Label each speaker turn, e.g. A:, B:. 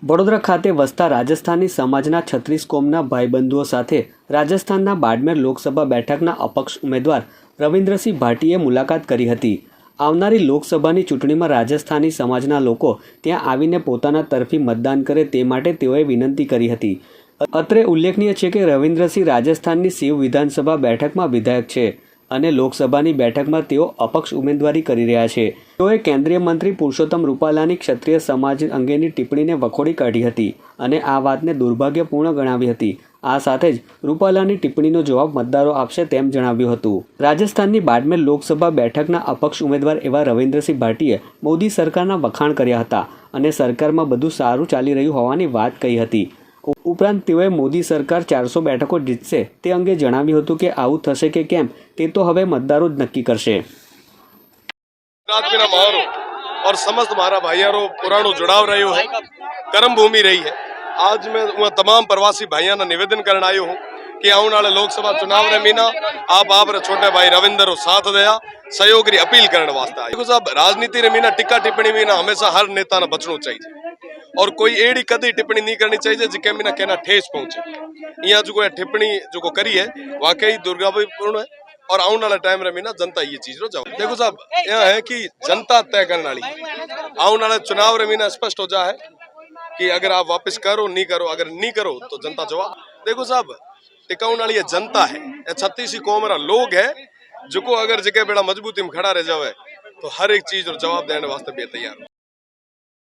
A: વડોદરા ખાતે વસતા રાજસ્થાની સમાજના 36 કોમના ભાઈબંધુઓ સાથે રાજસ્થાનના બાડમેર લોકસભા બેઠકના અપક્ષ ઉમેદવાર રવિન્દ્રસિંહ ભાટીએ મુલાકાત કરી હતી। આવનારી લોકસભાની ચૂંટણીમાં રાજસ્થાની સમાજના લોકો ત્યાં આવીને પોતાના તરફી મતદાન કરે તે માટે તેઓએ વિનંતી કરી હતી। અત્રે ઉલ્લેખનીય છે કે રવિન્દ્રસિંહ રાજસ્થાનની શિવ વિધાનસભા બેઠકમાં વિધાયક છે અને લોકસભાની બેઠકમાં તેઓ અપક્ષ ઉમેદવારી કરી રહ્યા છે। તેઓએ કેન્દ્રીય મંત્રી પુરુષોત્તમ રૂપાલાની ક્ષત્રિય સમાજ અંગેની ટિપ્પણીને વખોડી કાઢી હતી અને આ વાતને દુર્ભાગ્યપૂર્ણ ગણાવી હતી। આ સાથે જ રૂપાલાની ટિપ્પણીનો જવાબ મતદારો આપશે તેમ જણાવ્યું હતું। રાજસ્થાનની બાડમેર લોકસભા બેઠકના અપક્ષ ઉમેદવાર એવા રવિન્દ્રસિંહ ભાટીએ મોદી સરકારના વખાણ કર્યા હતા અને સરકારમાં બધું સારું ચાલી રહ્યું હોવાની વાત કહી હતી। ઉપરાંત તેઓએ મોદી સરકાર 400 બેઠકો જીતશે તે અંગે જણાવ્યું હતું કે આવું થશે કે કેમ તે તો હવે મતદારો જ નક્કી કરશે।
B: और समस्त हमारा भाइयों पुरानो जुड़ाव रहो है, कर्म भूमि रही है। आज मैं तमाम प्रवासी भाइयों ने निवेदन करने आयो हूँ कि आने वाले लोकसभा चुनाव रे मीना आप छोटे भाई रविंद्र साथ दया सहयोग री अपील करने वास्ते आए। देखो साहब, राजनीति रे मीना टिक्का टिप्पणी मीना हमेशा हर नेता ने बचना चाहिए और कोई एड़ी कदी टिप्पणी नहीं करनी चाहिए जिसके मीना कहना ठेस पहुंचे। यहाँ जो टिप्पणी जो करी है वाकई दुर्भाग्यपूर्ण है और आने वाला टाइम रे मीना जनता ये चीज रो जवाब। देखो साहब, यह है कि जनता तय करने वाली आने वाले चुनाव रे मीना स्पष्ट हो जाए कि अगर आप वापस करो नहीं करो, अगर नहीं करो तो जनता जवाब। देखो साहब, टिकाने वाली जनता है, 36 कौम रा लोग है जो को अगर जगह बेड़ा मजबूती में खड़ा रह जावे तो हर एक चीज और जवाब देने वास्ते भी तैयार।